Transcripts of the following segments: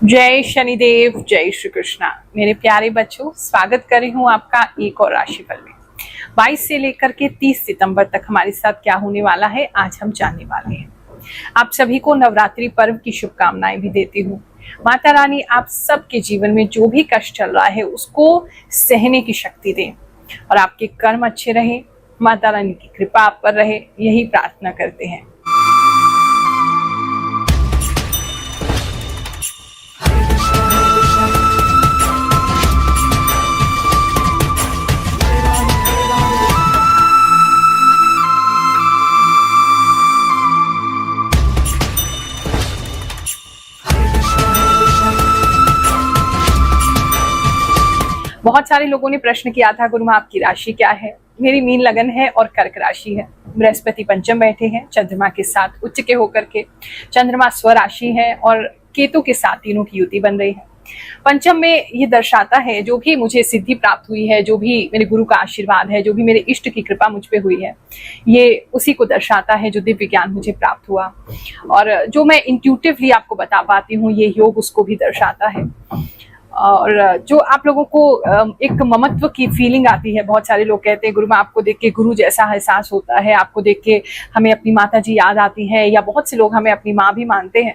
जय शनिदेव, जय श्री कृष्णा। मेरे प्यारे बच्चों, स्वागत कर रही हूँ आपका एक और राशिफल में। 22 से लेकर के 30 सितंबर तक हमारे साथ क्या होने वाला है आज हम जानने वाले हैं। आप सभी को नवरात्रि पर्व की शुभकामनाएं भी देती हूँ। माता रानी आप सबके जीवन में जो भी कष्ट चल रहा है उसको सहने की शक्ति दें और आपके कर्म अच्छे रहे। माता रानी की कृपा आप पर रहे, यही प्रार्थना करते हैं। बहुत सारे लोगों ने प्रश्न किया था, गुरु माँ आपकी राशि क्या है। मेरी मीन लगन है और कर्क राशि है। बृहस्पति पंचम बैठे हैं चंद्रमा के साथ उच्च के होकर के। चंद्रमा स्वराशि है और केतु के साथ तीनों की युति बन रही है। पंचम में ये दर्शाता है जो भी मुझे सिद्धि प्राप्त हुई है, जो भी मेरे गुरु का आशीर्वाद है, जो भी मेरे इष्ट की कृपा मुझ पे हुई है, ये उसी को दर्शाता है जो दिव्य ज्ञान मुझे प्राप्त हुआ और जो मैं इंट्यूटिवली आपको बता पाती हूँ, ये योग उसको भी दर्शाता है। और जो आप लोगों को एक ममत्व की फीलिंग आती है। बहुत सारे लोग कहते हैं गुरु माँ आपको देख के गुरु जैसा एहसास होता है, आपको देख के हमें अपनी माता जी याद आती है, या बहुत से लोग हमें अपनी माँ भी मानते हैं।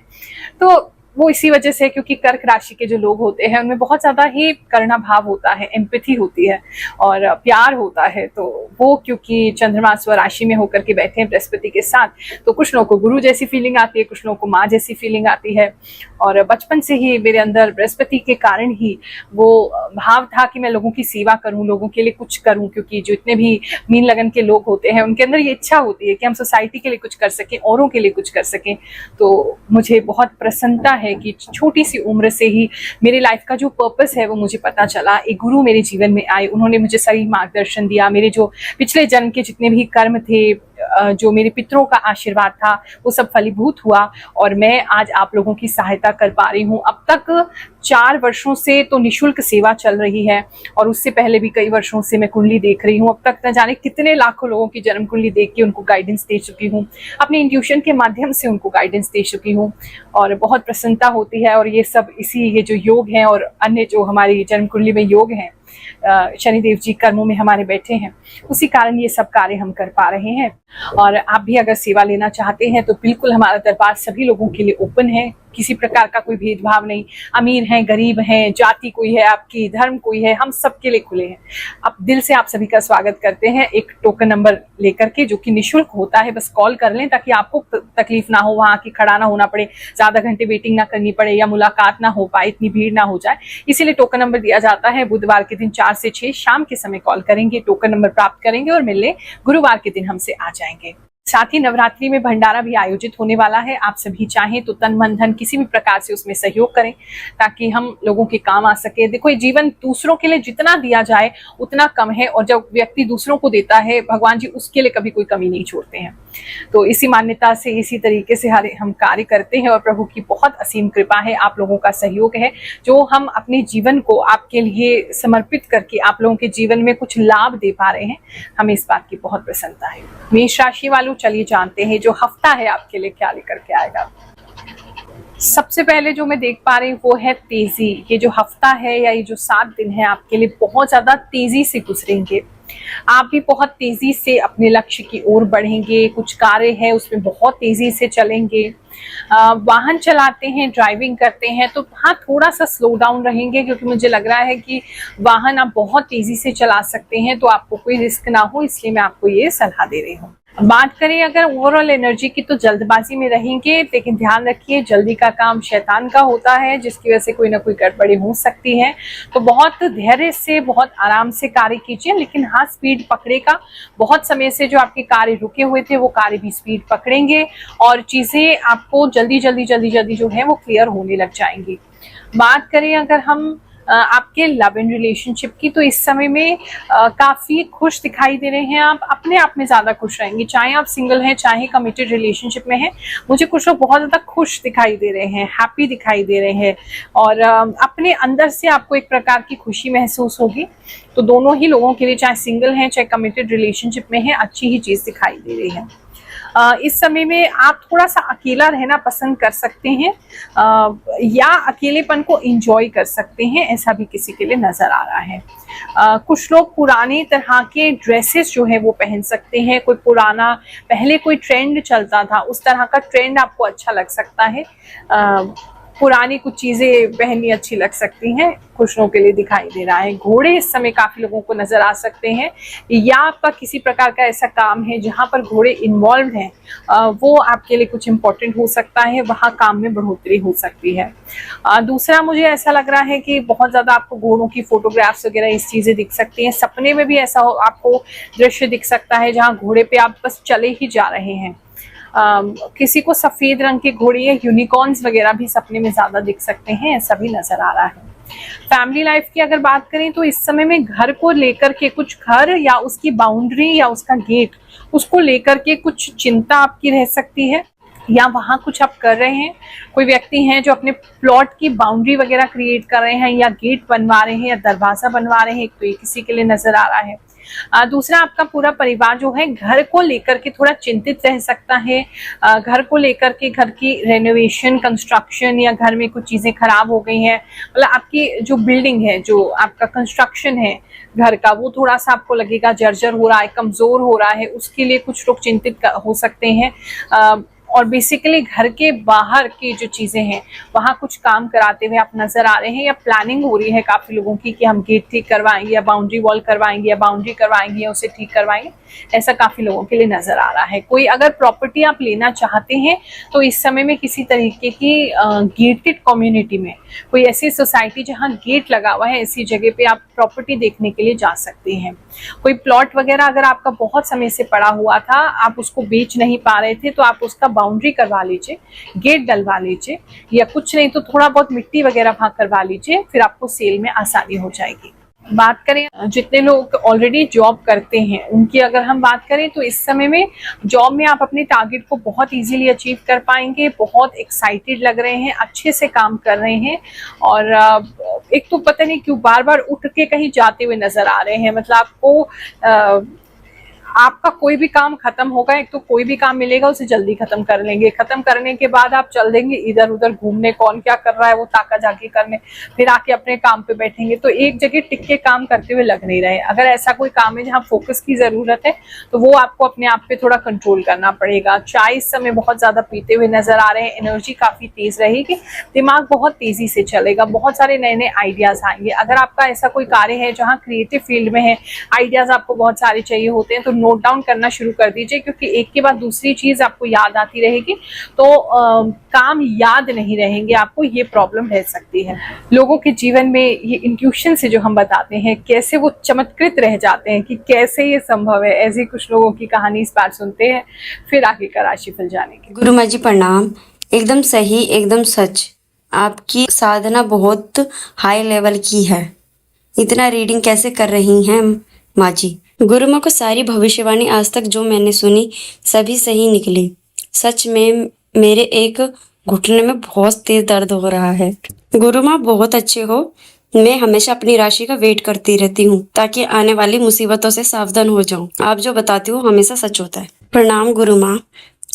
तो वो इसी वजह से, क्योंकि कर्क राशि के जो लोग होते हैं उनमें बहुत ज्यादा ही करुणा भाव होता है, एम्पैथी होती है और प्यार होता है। तो वो क्योंकि चंद्रमा स्वराशि में होकर के बैठे हैं बृहस्पति के साथ, तो कुछ लोगों को गुरु जैसी फीलिंग आती है, कुछ लोगों को माँ जैसी फीलिंग आती है। और बचपन से ही मेरे अंदर बृहस्पति के कारण ही वो भाव था कि मैं लोगों की सेवा करूं, लोगों के लिए कुछ करूं, क्योंकि जो इतने भी मीन लगन के लोग होते हैं उनके अंदर ये इच्छा होती है कि हम सोसाइटी के लिए कुछ कर सकें, औरों के लिए कुछ कर सकें। तो मुझे बहुत प्रसन्नता है कि छोटी सी उम्र से ही मेरी लाइफ का जो पर्पस है वो मुझे पता चला। एक गुरु मेरे जीवन में आए, उन्होंने मुझे सही मार्गदर्शन दिया। मेरे जो पिछले जन्म के जितने भी कर्म थे, जो मेरे पितरों का आशीर्वाद था, वो सब फलीभूत हुआ और मैं आज आप लोगों की सहायता कर पा रही हूँ। अब तक 4 वर्षों से तो निशुल्क सेवा चल रही है और उससे पहले भी कई वर्षों से मैं कुंडली देख रही हूँ। अब तक न जाने कितने लाखों लोगों की जन्म कुंडली देख के उनको गाइडेंस दे चुकी हूँ, अपने इंट्यूशन के माध्यम से उनको गाइडेंस दे चुकी हूँ और बहुत प्रसन्नता होती है। और ये सब ये जो योग हैं और अन्य जो हमारी जन्म कुंडली में योग हैं, शनिदेव जी कर्मों में हमारे बैठे हैं, उसी कारण ये सब कार्य हम कर पा रहे हैं। और आप भी अगर सेवा लेना चाहते हैं तो बिल्कुल हमारा दरबार सभी लोगों के लिए ओपन है। किसी प्रकार का कोई भेदभाव नहीं, अमीर हैं, गरीब हैं, जाति कोई है आपकी, धर्म कोई है, हम सबके लिए खुले हैं। अब दिल से आप सभी का स्वागत करते हैं एक टोकन नंबर लेकर के, जो कि निःशुल्क होता है। बस कॉल कर लें ताकि आपको तकलीफ ना हो, वहां आके खड़ा ना होना पड़े, ज्यादा घंटे वेटिंग ना करनी पड़े या मुलाकात ना हो पाए, इतनी भीड़ ना हो जाए। इसीलिए टोकन नंबर दिया जाता है। बुधवार के दिन 4 से 6 शाम के समय कॉल करेंगे, टोकन नंबर प्राप्त करेंगे और मिलने गुरुवार के दिन हमसे आ जाएंगे। साथ ही नवरात्रि में भंडारा भी आयोजित होने वाला है। आप सभी चाहें तो तन मन धन किसी भी प्रकार से उसमें सहयोग करें ताकि हम लोगों के काम आ सके। देखो, ये जीवन दूसरों के लिए जितना दिया जाए उतना कम है और जब व्यक्ति दूसरों को देता है, भगवान जी उसके लिए कभी कोई कमी नहीं छोड़ते हैं। तो इसी मान्यता से, इसी तरीके से हम कार्य करते हैं और प्रभु की बहुत असीम कृपा है, आप लोगों का सहयोग है, जो हम अपने जीवन को आपके लिए समर्पित करके आप लोगों के जीवन में कुछ लाभ दे पा रहे हैं। हमें इस बात की बहुत प्रसन्नता है। मेष राशि वालों, चलिए जानते हैं जो हफ्ता है आपके लिए क्या लेकर के आएगा। सबसे पहले जो मैं देख पा रही हूँ वो है तेजी। ये जो हफ्ता है या ये जो 7 दिन है आपके लिए बहुत ज्यादा तेजी से गुजरेंगे। आप भी बहुत तेजी से अपने लक्ष्य की ओर बढ़ेंगे। कुछ कार्य है उसमें बहुत तेजी से चलेंगे। वाहन चलाते हैं, ड्राइविंग करते हैं तो हाँ, थोड़ा सा स्लो डाउन रहेंगे, क्योंकि मुझे लग रहा है कि वाहन आप बहुत तेजी से चला सकते हैं, तो आपको कोई रिस्क ना हो, इसलिए मैं आपको ये सलाह दे रही हूँ। बात करें अगर ओवरऑल एनर्जी की, तो जल्दबाजी में रहेंगे, लेकिन ध्यान रखिए जल्दी का काम शैतान का होता है, जिसकी वजह से कोई ना कोई गड़बड़ी हो सकती है। तो बहुत धैर्य से, बहुत आराम से कार्य कीजिए, लेकिन हाँ, स्पीड पकड़ेगा। बहुत समय से जो आपके कार्य रुके हुए थे वो कार्य भी स्पीड पकड़ेंगे और चीजें आपको जल्दी जो है वो क्लियर होने लग जाएंगी। बात करें अगर हम आपके लव एंड रिलेशनशिप की, तो इस समय में काफी खुश दिखाई दे रहे हैं। आप अपने आप में ज्यादा खुश रहेंगे, चाहे आप सिंगल हैं चाहे कमिटेड रिलेशनशिप में हैं। मुझे कुछ लोग बहुत ज्यादा खुश दिखाई दे रहे हैं, हैप्पी दिखाई दे रहे हैं और अपने अंदर से आपको एक प्रकार की खुशी महसूस होगी। तो दोनों ही लोगों के लिए, चाहे सिंगल हैं चाहे कमिटेड रिलेशनशिप में है, अच्छी ही चीज दिखाई दे रही है। इस समय में आप थोड़ा सा अकेला रहना पसंद कर सकते हैं, या अकेलेपन को एंजॉय कर सकते हैं, ऐसा भी किसी के लिए नजर आ रहा है। कुछ लोग पुराने तरह के ड्रेसेस जो है वो पहन सकते हैं। कोई पुराना पहले कोई ट्रेंड चलता था, उस तरह का ट्रेंड आपको अच्छा लग सकता है। पुरानी कुछ चीजें पहननी अच्छी लग सकती हैं, कुछ लोगों के लिए दिखाई दे रहा है। घोड़े इस समय काफी लोगों को नजर आ सकते हैं, या आपका किसी प्रकार का ऐसा काम है जहां पर घोड़े इन्वॉल्व हैं, वो आपके लिए कुछ इंपॉर्टेंट हो सकता है, वहां काम में बढ़ोतरी हो सकती है। दूसरा, मुझे ऐसा लग रहा है कि बहुत ज्यादा आपको घोड़ों की फोटोग्राफ्स वगैरह इस चीजें दिख सकती हैं। सपने में भी ऐसा आपको दृश्य दिख सकता है जहाँ घोड़े पे आप बस चले ही जा रहे हैं। किसी को सफेद रंग के घोड़े या यूनिकॉर्न्स वगैरह भी सपने में ज्यादा दिख सकते हैं, ऐसा भी नजर आ रहा है। फैमिली लाइफ की अगर बात करें तो इस समय में घर को लेकर के, कुछ घर या उसकी बाउंड्री या उसका गेट, उसको लेकर के कुछ चिंता आपकी रह सकती है, या वहां कुछ आप कर रहे हैं। कोई व्यक्ति हैं जो अपने प्लॉट की बाउंड्री वगैरह क्रिएट कर रहे हैं, या गेट बनवा रहे हैं, या दरवाजा बनवा रहे हैं, तो ये किसी के लिए नजर आ रहा है। दूसरा, आपका पूरा परिवार जो है घर को लेकर के थोड़ा चिंतित रह सकता है। घर को लेकर के, घर की रेनोवेशन, कंस्ट्रक्शन, या घर में कुछ चीजें खराब हो गई हैं, मतलब आपकी जो बिल्डिंग है, जो आपका कंस्ट्रक्शन है घर का, वो थोड़ा सा आपको लगेगा जर्जर हो रहा है, कमजोर हो रहा है, उसके लिए कुछ लोग चिंतित हो सकते हैं। और बेसिकली घर के बाहर की जो चीजें हैं वहां कुछ काम कराते हुए आप नजर आ रहे हैं, या प्लानिंग हो रही है काफी लोगों की कि हम गेट ठीक करवाएंगे, या बाउंड्री वॉल करवाएंगे, या बाउंड्री करवाएंगे, या उसे ठीक करवाएंगे, ऐसा काफी लोगों के लिए नजर आ रहा है। कोई अगर प्रॉपर्टी आप लेना चाहते हैं तो इस समय में किसी तरीके की गेटेड कम्युनिटी में, कोई ऐसी सोसाइटी जहां गेट लगा हुआ है, ऐसी जगह पे आप प्रॉपर्टी देखने के लिए जा सकते हैं। कोई प्लॉट वगैरह अगर आपका बहुत समय से पड़ा हुआ था, आप उसको बेच नहीं पा रहे थे, तो आप उसका बाउंड्री करवा लीजिए, गेट डलवा लीजिए, या कुछ नहीं तो थोड़ा बहुत मिट्टी वगैरह वहां करवा लीजिए, फिर आपको सेल में आसानी हो जाएगी। बात करें जितने लोग ऑलरेडी जॉब करते हैं उनकी, अगर हम बात करें तो इस समय में जॉब में आप अपने टारगेट को बहुत इजीली अचीव कर पाएंगे, बहुत एक्साइटेड लग रहे हैं, अच्छे से काम कर रहे हैं। और एक तो पता नहीं क्यों बार बार उठ के कहीं जाते हुए नजर आ रहे हैं, मतलब आपको आपका कोई भी काम खत्म होगा, एक तो कोई भी काम मिलेगा उसे जल्दी खत्म कर लेंगे, खत्म करने के बाद आप चल देंगे इधर उधर घूमने, कौन क्या कर रहा है वो ताका झाकी करने, फिर आके अपने काम पे बैठेंगे, तो एक जगह टिक के काम करते हुए लग नहीं रहे। अगर ऐसा कोई काम है जहाँ फोकस की जरूरत है तो वो आपको अपने आप पे थोड़ा कंट्रोल करना पड़ेगा। चाय इस समय बहुत ज्यादा पीते हुए नजर आ रहे हैं, एनर्जी काफी तेज रहेगी, दिमाग बहुत तेजी से चलेगा, बहुत सारे नए नए आइडियाज आएंगे। अगर आपका ऐसा कोई कार्य है जहाँ क्रिएटिव फील्ड में है, आइडियाज आपको बहुत सारे चाहिए होते हैं, तो नोट डाउन करना शुरू कर दीजिए, क्योंकि एक के बाद दूसरी चीज आपको याद आती रहेगी, तो काम याद नहीं रहेंगे आपको, ये प्रॉब्लम रह सकती है। लोगों के जीवन में ये इंट्यूशन से जो हम बताते हैं कैसे वो चमत्कृत रह जाते हैं कि कैसे ये संभव है, ऐसी कुछ लोगों की कहानी इस बार सुनते हैं, फिर आगे का राशिफल जानेंगे। गुरु माँ जी प्रणाम। एकदम सही, एकदम सच, आपकी साधना बहुत हाई लेवल की है। इतना रीडिंग कैसे कर रही हैं माँ जी? गुरु माँ को सारी भविष्यवाणी आज तक जो मैंने सुनी सभी सही निकली। सच में मेरे एक घुटने में बहुत तेज दर्द हो रहा है। गुरु माँ बहुत अच्छे हो। मैं हमेशा अपनी राशि का वेट करती रहती हूँ ताकि आने वाली मुसीबतों से सावधान हो जाऊं। आप जो बताती हो हमेशा सच होता है। प्रणाम गुरु माँ।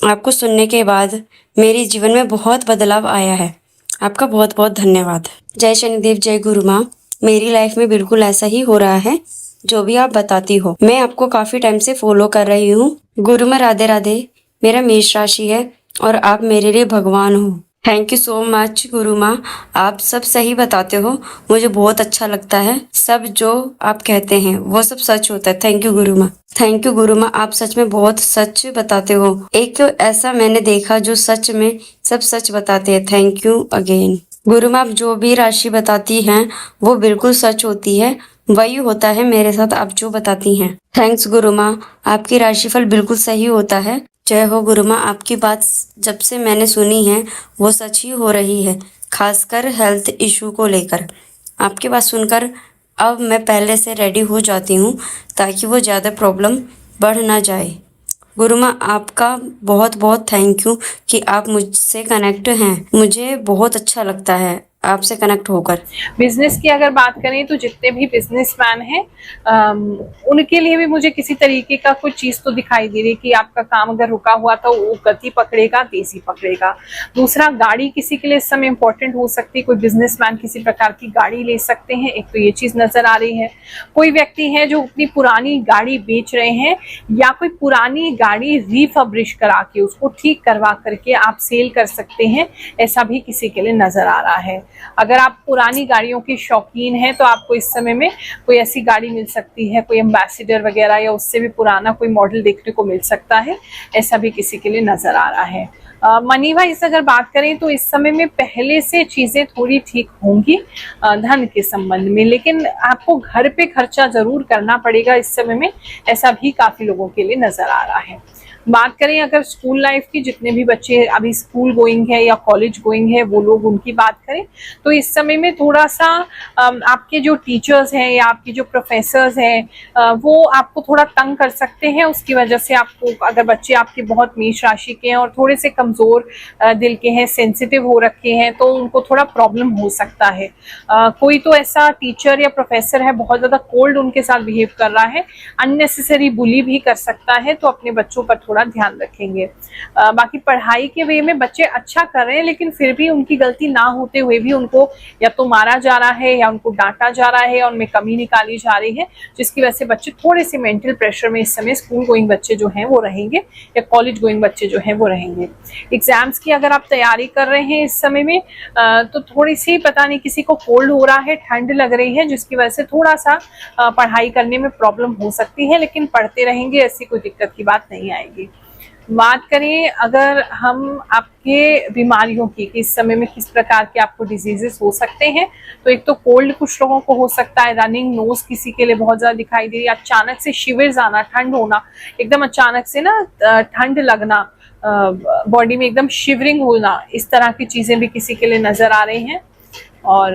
आपको सुनने के बाद मेरे जीवन में बहुत बदलाव आया है। आपका बहुत बहुत धन्यवाद। जय शनिदेव, जय गुरु माँ। मेरी लाइफ में बिल्कुल ऐसा ही हो रहा है जो भी आप बताती हो। मैं आपको काफी टाइम से फॉलो कर रही हूँ। गुरु माँ राधे राधे। मेरा मेष राशि है और आप मेरे लिए भगवान हो। थैंक यू सो मच गुरु माँ। आप सब सही बताते हो, मुझे बहुत अच्छा लगता है। सब जो आप कहते हैं वो सब सच होता है। थैंक यू गुरु माँ। थैंक यू गुरु माँ, आप सच में बहुत सच बताते हो। एक तो ऐसा मैंने देखा जो सच में सब सच बताते हैं। थैंक यू अगेन गुरु माँ। आप जो भी राशि बताती हैं वो बिल्कुल सच होती है, वही होता है मेरे साथ आप जो बताती हैं। थैंक्स गुरु माँ, आपकी राशिफल बिल्कुल सही होता है। जय हो गुरु माँ। आपकी बात जब से मैंने सुनी है वो सच ही हो रही है, खासकर हेल्थ इशू को लेकर। आपकी बात सुनकर अब मैं पहले से रेडी हो जाती हूँ ताकि वो ज़्यादा प्रॉब्लम बढ़ ना जाए। गुरु माँ आपका बहुत बहुत थैंक यू कि आप मुझसे कनेक्ट हैं। मुझे बहुत अच्छा लगता है आपसे कनेक्ट होकर। बिजनेस की अगर बात करें तो जितने भी बिजनेसमैन हैं उनके लिए भी मुझे किसी तरीके का कोई चीज तो दिखाई दे रही है कि आपका काम अगर रुका हुआ था वो गति पकड़ेगा, तेजी पकड़ेगा। दूसरा, गाड़ी किसी के लिए इस समय इंपॉर्टेंट हो सकती है, कोई बिजनेसमैन किसी प्रकार की गाड़ी ले सकते हैं, एक तो ये चीज नजर आ रही है। कोई व्यक्ति है जो अपनी पुरानी गाड़ी बेच रहे हैं या कोई पुरानी गाड़ी रिफर्बिश करा के उसको ठीक करवा करके आप सेल कर सकते हैं, ऐसा भी किसी के लिए नजर आ रहा है। अगर आप पुरानी गाड़ियों की शौकीन हैं तो आपको इस समय में कोई ऐसी गाड़ी मिल सकती है, कोई एम्बेसडर वगैरह या उससे भी पुराना कोई मॉडल देखने को मिल सकता है, ऐसा भी किसी के लिए नजर आ रहा है। मनी वाइज अगर बात करें तो इस समय में पहले से चीजें थोड़ी ठीक होंगी धन के संबंध में, लेकिन आपको घर पे खर्चा जरूर करना पड़ेगा इस समय में, ऐसा भी काफी लोगों के लिए नजर आ रहा है। बात करें अगर स्कूल लाइफ की, जितने भी बच्चे अभी स्कूल गोइंग है या कॉलेज गोइंग है वो लोग, उनकी बात करें तो इस समय में थोड़ा सा आपके जो टीचर्स हैं या आपके जो प्रोफेसर्स हैं वो आपको थोड़ा तंग कर सकते हैं। उसकी वजह से आपको, अगर बच्चे आपके बहुत मेष राशि के हैं और थोड़े से कमजोर दिल के हैं, सेंसिटिव हो रखे हैं, तो उनको थोड़ा प्रॉब्लम हो सकता है। कोई तो ऐसा टीचर या प्रोफेसर है बहुत ज्यादा कोल्ड उनके साथ बिहेव कर रहा है, अननेसेसरी बुली भी कर सकता है, तो अपने बच्चों पर थोड़ा ध्यान रखेंगे। बाकी पढ़ाई के वे में बच्चे अच्छा कर रहे हैं, लेकिन फिर भी उनकी गलती ना होते हुए भी उनको या तो मारा जा रहा है या उनको डांटा जा रहा है और उनमें कमी निकाली जा रही है, जिसकी वजह से बच्चे थोड़े से मेंटल प्रेशर में इस समय स्कूल गोइंग बच्चे जो हैं वो रहेंगे या कॉलेज गोइंग बच्चे जो हैं वो रहेंगे। एग्जाम्स की अगर आप तैयारी कर रहे हैं इस समय में तो थोड़ी सी, पता नहीं किसी को कोल्ड हो रहा है, ठंड लग रही है, जिसकी वजह से थोड़ा सा पढ़ाई करने में प्रॉब्लम हो सकती है, लेकिन पढ़ते रहेंगे, ऐसी कोई दिक्कत की बात नहीं आएगी। बात करें अगर हम आपके बीमारियों की, इस समय में किस प्रकार के आपको डिजीजेस हो सकते हैं, तो एक तो कोल्ड कुछ लोगों को हो सकता है, रनिंग नोज किसी के लिए बहुत ज्यादा दिखाई दे रही है, अचानक से शिविर्स आना, ठंड होना, एकदम अचानक से ना ठंड लगना, बॉडी में एकदम शिवरिंग होना, इस तरह की चीजें भी किसी के लिए नजर आ रही हैं। और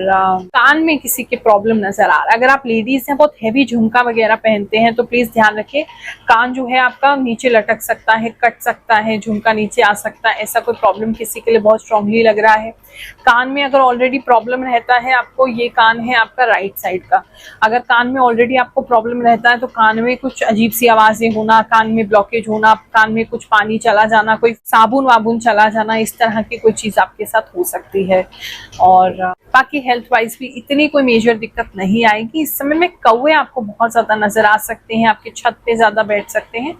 कान में किसी के प्रॉब्लम नजर आ रहा है। अगर आप लेडीज हैं, बहुत हैवी झुमका वगैरह पहनते हैं, तो प्लीज ध्यान रखें, कान जो है आपका नीचे लटक सकता है, कट सकता है, झुमका नीचे आ सकता है, ऐसा कोई प्रॉब्लम किसी के लिए बहुत स्ट्रांगली लग रहा है। कान में अगर ऑलरेडी प्रॉब्लम रहता है आपको, ये कान है आपका राइट साइड का, अगर कान में ऑलरेडी आपको प्रॉब्लम रहता है तो कान में कुछ अजीब सी आवाजें होना, कान में ब्लॉकेज होना, कान में कुछ पानी चला जाना, कोई साबुन वाबुन चला जाना, इस तरह की कोई चीज आपके साथ हो सकती है। और बाकी हेल्थ वाइज भी इतनी कोई मेजर दिक्कत नहीं आएगी। इस समय में कौवे आपको बहुत ज्यादा नजर आ सकते हैं, आपके छत पे ज्यादा बैठ सकते हैं,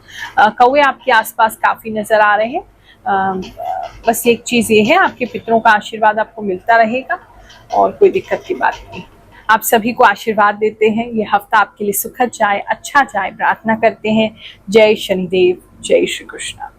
कौवे आपके आसपास काफी नजर आ रहे हैं। बस एक चीज ये है, आपके पितरों का आशीर्वाद आपको मिलता रहेगा और कोई दिक्कत की बात नहीं। आप सभी को आशीर्वाद देते हैं, ये हफ्ता आपके लिए सुखद जाए, अच्छा जाए, प्रार्थना करते हैं। जय शनिदेव, जय श्री कृष्ण।